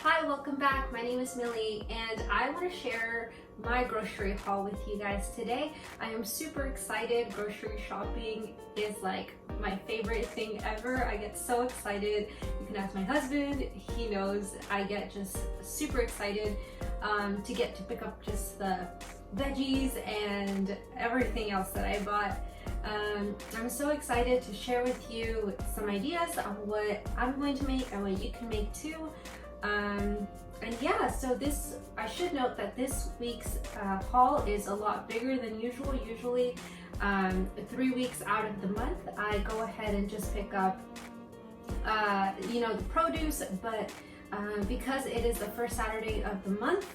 Hi, welcome back. My name is Millie and I want to share my grocery haul with you guys today. I am super excited. Grocery shopping is like my favorite thing ever. I get so excited. You can ask my husband. He knows I get just super excited to get to pick up just the veggies and everything else that I bought. I'm so excited to share with you some ideas on what I'm going to make and what you can make too. And yeah, so I should note that this week's haul is a lot bigger than usual. Usually 3 weeks out of the month, I go ahead and just pick up, the produce, but because it is the first Saturday of the month,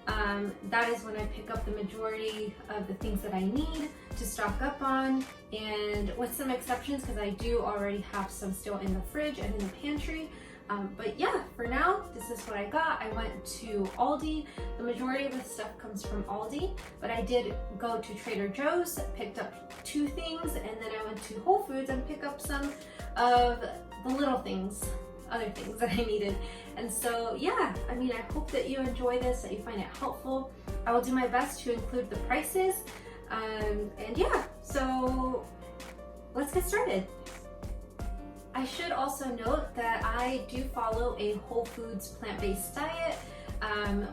that is when I pick up the majority of the things that I need to stock up on, and with some exceptions because I do already have some still in the fridge and in the pantry. But yeah, for now, this is what I got. I went to Aldi. The majority of the stuff comes from Aldi, but I did go to Trader Joe's, picked up 2 things, and then I went to Whole Foods and picked up some of the little things, other things that I needed. And so yeah, I mean, I hope that you enjoy this, that you find it helpful. I will do my best to include the prices. And yeah, so let's get started. I should also note that I do follow a Whole Foods plant-based diet,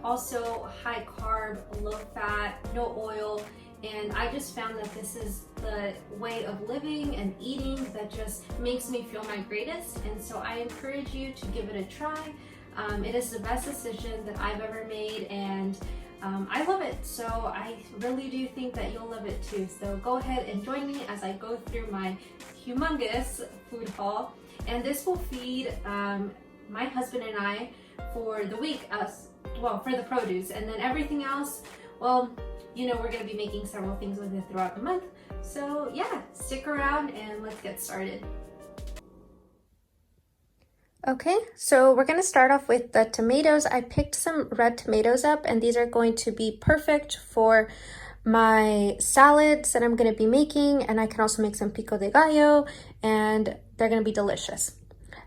also high carb, low fat, no oil, and I just found that this is the way of living and eating that just makes me feel my greatest, and so I encourage you to give it a try. It is the best decision that I've ever made, and I love it, so I really do think that you'll love it too. So go ahead and join me as I go through my humongous food haul, and this will feed my husband and I for the week, for the produce, and then everything else, well, we're going to be making several things with it throughout the month. So yeah, stick around and let's get started. Okay, so we're going to start off with the tomatoes. I picked some red tomatoes up, and these are going to be perfect for my salads that I'm going to be making, and I can also make some pico de gallo, and they're going to be delicious.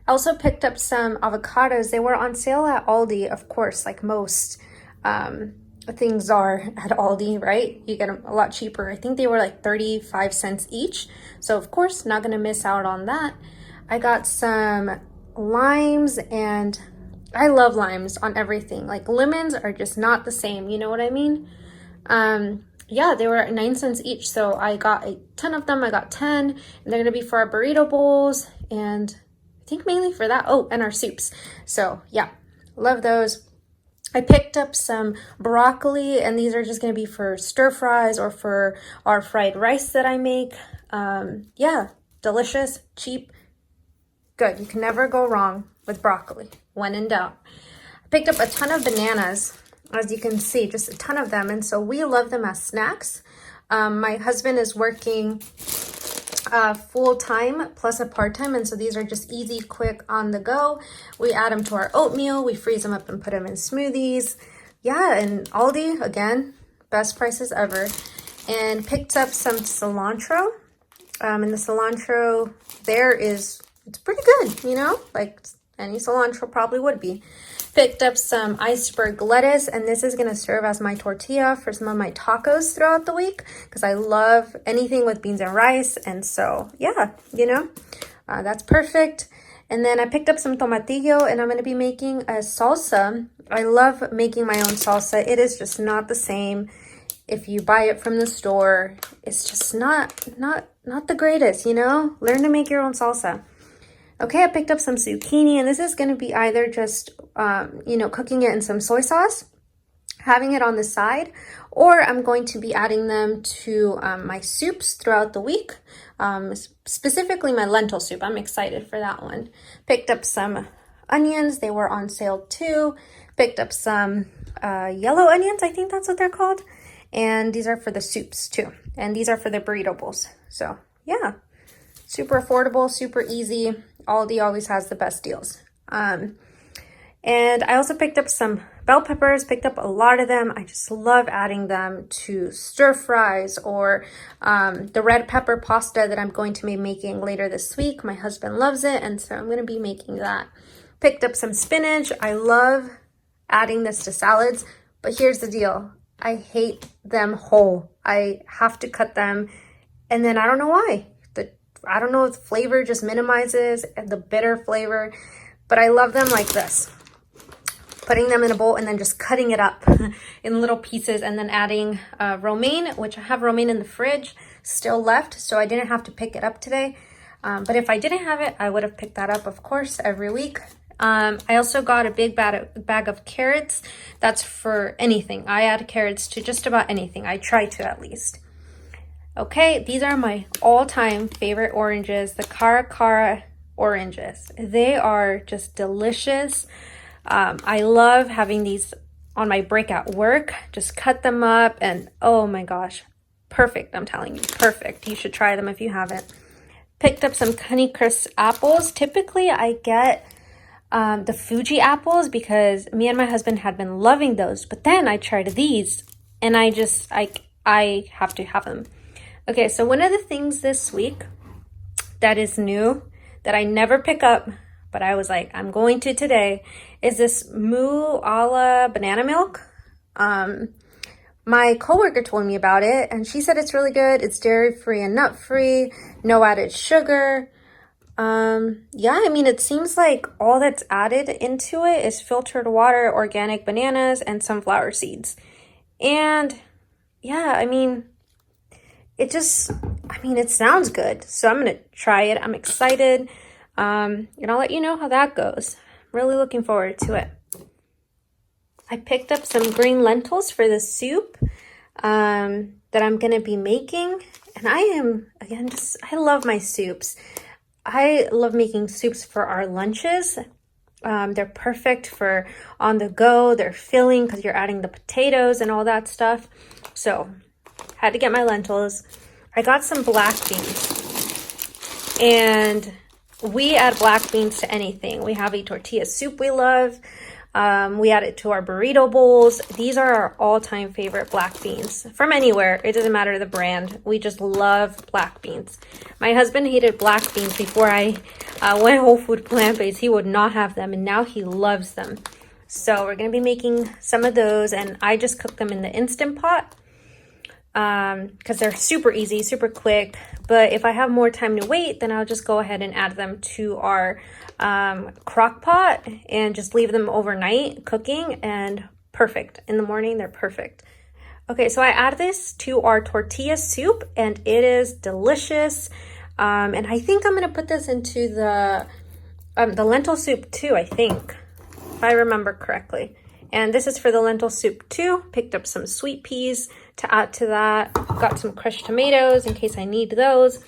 I also picked up some avocados. They were on sale at Aldi, of course, like most things are at Aldi, right? You get them a lot cheaper. I think they were like 35 cents each, so of course, not going to miss out on that. I got some limes, and I love limes on everything. Like lemons are just not the same, you know what I mean? Yeah, they were 9 cents each, so I got a ton of them. I got 10, and they're gonna be for our burrito bowls, and I think mainly for that. Oh, and our soups. So yeah, love those. I picked up some broccoli, and these are just gonna be for stir fries or for our fried rice that I make. Yeah, delicious, cheap, good. You can never go wrong with broccoli when in doubt. I picked up a ton of bananas, as you can see, just a ton of them, and so we love them as snacks. My husband is working full-time plus a part-time, and so these are just easy, quick, on the go. We add them to our oatmeal, we freeze them up and put them in smoothies. Yeah, and Aldi, again, best prices ever. And picked up some cilantro, and the cilantro there is, it's pretty good, like any cilantro probably would be. Picked up some iceberg lettuce, and this is going to serve as my tortilla for some of my tacos throughout the week because I love anything with beans and rice, and so yeah, that's perfect. And then I picked up some tomatillo, and I'm going to be making a salsa. I love making my own salsa. It is just not the same if you buy it from the store. It's just not the greatest, Learn to make your own salsa. Okay, I picked up some zucchini, and this is going to be either just, cooking it in some soy sauce, having it on the side, or I'm going to be adding them to my soups throughout the week, specifically my lentil soup. I'm excited for that one. Picked up some onions. They were on sale too. Picked up some yellow onions. I think that's what they're called. And these are for the soups too. And these are for the burrito bowls. So yeah, super affordable, super easy. Aldi always has the best deals. And I also picked up some bell peppers, picked up a lot of them. I just love adding them to stir fries or the red pepper pasta that I'm going to be making later this week. My husband loves it, and so I'm going to be making that. Picked up some spinach. I love adding this to salads. But here's the deal. I hate them whole. I have to cut them. And then I don't know why. I don't know if the flavor just minimizes the bitter flavor. But I love them like this. Putting them in a bowl and then just cutting it up in little pieces, and then adding romaine, which I have romaine in the fridge still left, so I didn't have to pick it up today. But if I didn't have it, I would have picked that up, of course, every week. I also got a big bag of carrots. That's for anything. I add carrots to just about anything. I try to, at least. Okay, these are my all-time favorite oranges, the Cara oranges. They are just delicious. I love having these on my break at work. Just cut them up and oh my gosh, perfect. I'm telling you, perfect. You should try them if you haven't. Picked up some Honeycrisp apples. Typically I get the Fuji apples because me and my husband had been loving those, but then I tried these and I have to have them. Okay, so one of the things this week that is new that I never pick up, but I was like, I'm going to today, is this Moo Ala banana milk. My coworker told me about it and she said it's really good. It's dairy-free and nut-free, no added sugar. Yeah, I mean, it seems like all that's added into it is filtered water, organic bananas, and sunflower seeds. And yeah, I mean, it sounds good. So I'm going to try it. I'm excited. And I'll let you know how that goes. Really looking forward to it. I picked up some green lentils for the soup that I'm going to be making. And I love my soups. I love making soups for our lunches. They're perfect for on the go. They're filling because you're adding the potatoes and all that stuff. So had to get my lentils. I got some black beans. And we add black beans to anything. We have a tortilla soup we love. We add it to our burrito bowls. These are our all-time favorite black beans from anywhere. It doesn't matter the brand. We just love black beans. My husband hated black beans before I went whole food plant-based. He would not have them, and now he loves them. So we're going to be making some of those, and I just cook them in the Instant Pot because they're super easy, super quick. But if I have more time to wait, then I'll just go ahead and add them to our crock pot and just leave them overnight cooking, and perfect. In the morning, they're perfect. Okay, so I add this to our tortilla soup and it is delicious. And I think I'm going to put this into the lentil soup too, I think, if I remember correctly. And this is for the lentil soup too. Picked up some sweet peas to add to that. Got some crushed tomatoes in case I need those.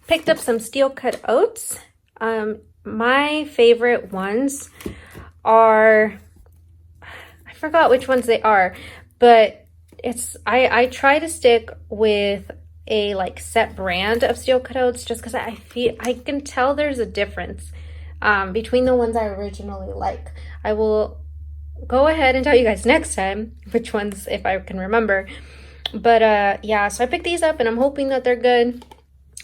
Picked up some steel cut oats. My favorite ones are, I forgot which ones they are, but I try to stick with a like set brand of steel cut oats just because I can tell there's a difference between the ones I originally like. I will go ahead and tell you guys next time which ones, if I can remember. But yeah, so I picked these up and I'm hoping that they're good.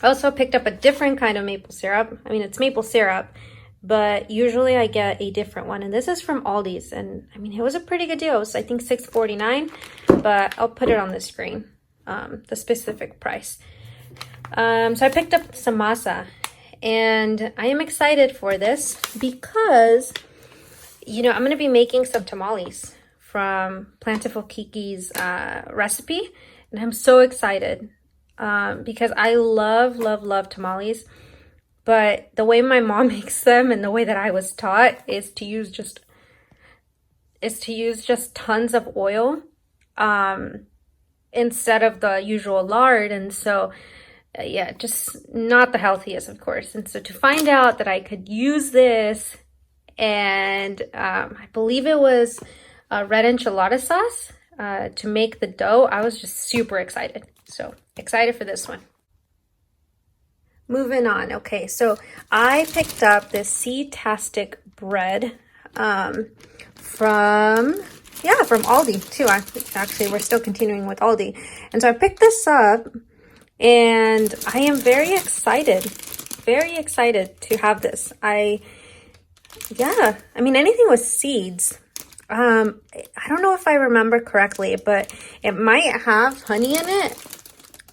I also picked up a different kind of maple syrup. I mean, it's maple syrup, but usually I get a different one. And this is from Aldi's. And I mean, it was a pretty good deal. It was, I think, $6.49, but I'll put it on the screen, the specific price. So I picked up some masa, and I am excited for this because, you know, I'm going to be making some tamales from Plentiful Kiki's recipe, and I'm so excited because I love tamales. But the way my mom makes them and the way that I was taught is to use just tons of oil instead of the usual lard. And so yeah, just not the healthiest, of course. And so to find out that I could use this, and I believe it was red enchilada sauce to make the dough, I was just super excited. So excited for this one. Moving on. Okay, so I picked up this Seed-tastic bread from Aldi too. Actually, we're still continuing with Aldi. And so I picked this up and I am very excited to have this. I mean, anything with seeds I don't know if I remember correctly, but it might have honey in it.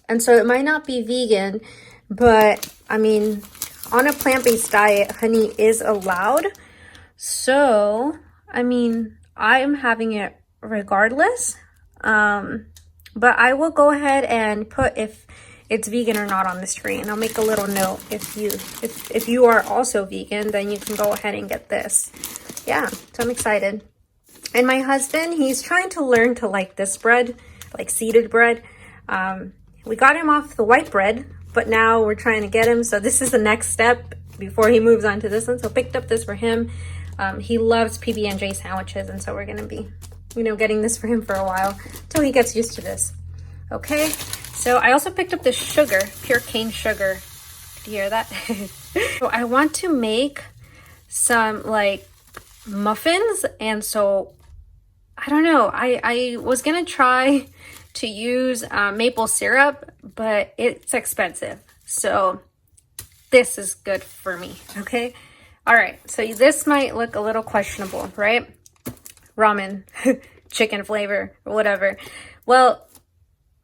And so it might not be vegan, but I mean, on a plant-based diet, honey is allowed. So, I mean, I am having it regardless. But I will go ahead and put if it's vegan or not on the screen. I'll make a little note. If you are also vegan, then you can go ahead and get this. Yeah, so I'm excited. And my husband, he's trying to learn to like this bread, like seeded bread. We got him off the white bread, but now we're trying to get him. So this is the next step before he moves on to this one. So picked up this for him. He loves PB&J sandwiches, and so we're gonna be, getting this for him for a while till he gets used to this. Okay, so I also picked up this sugar, pure cane sugar. Did you hear that? So I want to make some like muffins, and so I don't know. I was gonna try to use maple syrup, but it's expensive. So this is good for me, okay? All right, so this might look a little questionable, right? Ramen, chicken flavor, or whatever. Well,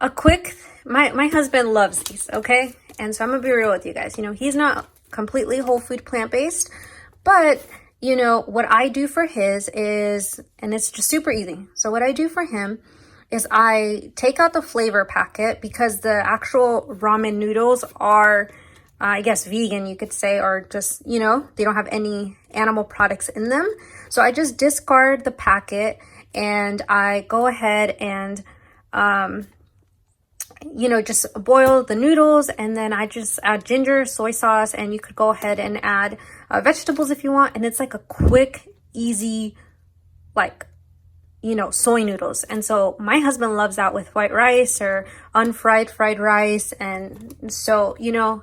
my husband loves these, okay? And so I'm gonna be real with you guys. He's not completely whole food plant-based, but what I do for his is, and it's just super easy. So what I do for him is I take out the flavor packet, because the actual ramen noodles are, I guess, vegan, you could say, or just, they don't have any animal products in them. So I just discard the packet and I go ahead and, just boil the noodles, and then I just add ginger, soy sauce, and you could go ahead and add vegetables if you want. And it's like a quick, easy, soy noodles. And so my husband loves that with white rice or unfried fried rice. And so,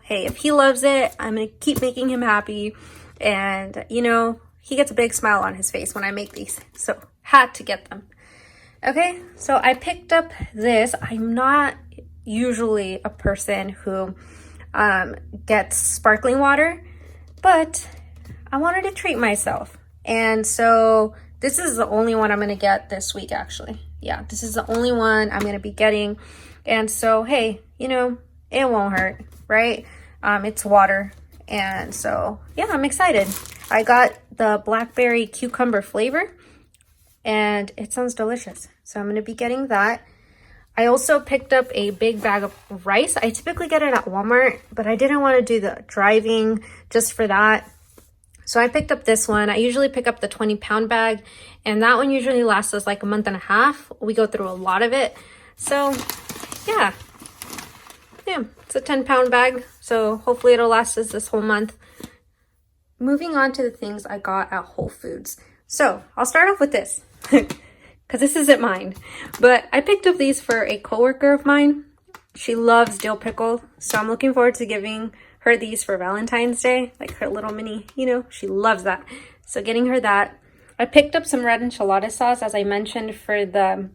hey, if he loves it, I'm going to keep making him happy. And, he gets a big smile on his face when I make these. So had to get them. Okay, so I picked up this. I'm not usually a person who gets sparkling water, but I wanted to treat myself. And so this is the only one I'm going to get this week, actually. Yeah, this is the only one I'm going to be getting. And so, hey, it won't hurt, right? It's water. And so, yeah, I'm excited. I got the blackberry cucumber flavor, and it sounds delicious. So I'm going to be getting that. I also picked up a big bag of rice. I typically get it at Walmart, but I didn't want to do the driving just for that. So I picked up this one. I usually pick up the 20-pound bag, and that one usually lasts us like a month and a half. We go through a lot of it. So yeah, it's a 10-pound bag. So hopefully it'll last us this whole month. Moving on to the things I got at Whole Foods. So I'll start off with this because this isn't mine, but I picked up these for a coworker of mine. She loves dill pickle, so I'm looking forward to giving her these for Valentine's Day, like her little mini, she loves that. So getting her that. I picked up some red enchilada sauce, as I mentioned, for the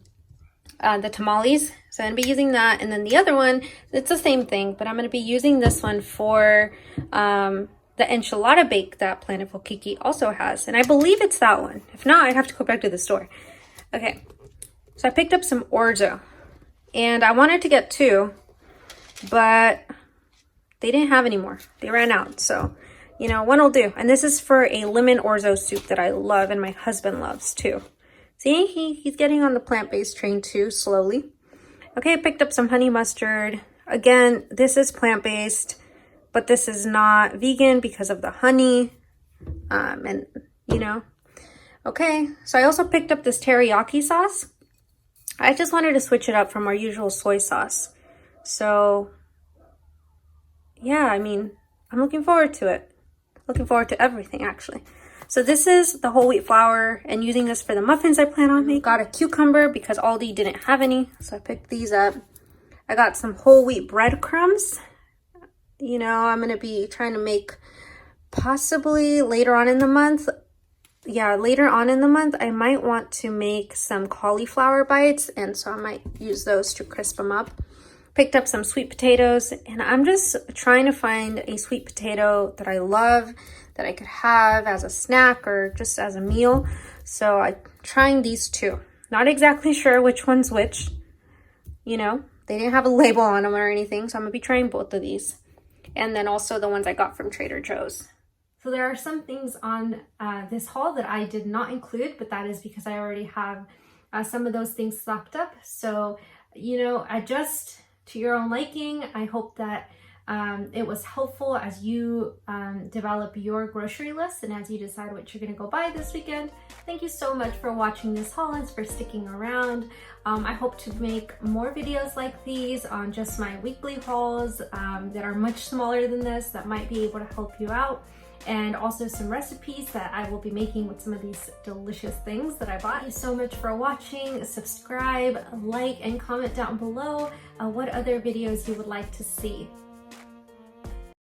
tamales. So I'm going to be using that. And then the other one, it's the same thing, but I'm going to be using this one for the enchilada bake that Plentiful Kiki also has. And I believe it's that one. If not, I'd have to go back to the store. Okay, so I picked up some orzo. And I wanted to get 2, but they didn't have any more. They ran out. So, one will do. And this is for a lemon orzo soup that I love and my husband loves too. See, he's getting on the plant-based train too, slowly. Okay, I picked up some honey mustard. Again, this is plant-based, but this is not vegan because of the honey. Okay, so I also picked up this teriyaki sauce. I just wanted to switch it up from our usual soy sauce. So yeah, I'm looking forward to it. Looking forward to everything, actually. So this is the whole wheat flour, and using this for the muffins I plan on making. Got a cucumber because Aldi didn't have any, so I picked these up. I got some whole wheat breadcrumbs. I'm going to be trying to make possibly later on in the month. Yeah, later on in the month, I might want to make some cauliflower bites, and so I might use those to crisp them up. Picked up some sweet potatoes, and I'm just trying to find a sweet potato that I love, that I could have as a snack or just as a meal. So I'm trying these two. Not exactly sure which one's which. You know, they didn't have a label on them or anything, so I'm gonna be trying both of these. And then also the ones I got from Trader Joe's. So there are some things on this haul that I did not include, but that is because I already have some of those things stocked up. So, you know, adjust to your own liking. I hope that it was helpful as you develop your grocery list and as you decide what you're gonna go buy this weekend. Thank you so much for watching this haul and for sticking around. I hope to make more videos like these on just my weekly hauls that are much smaller than this, that might be able to help you out. And also some recipes that I will be making with some of these delicious things that I bought. Thank you so much for watching. Subscribe, like, and comment down below what other videos you would like to see.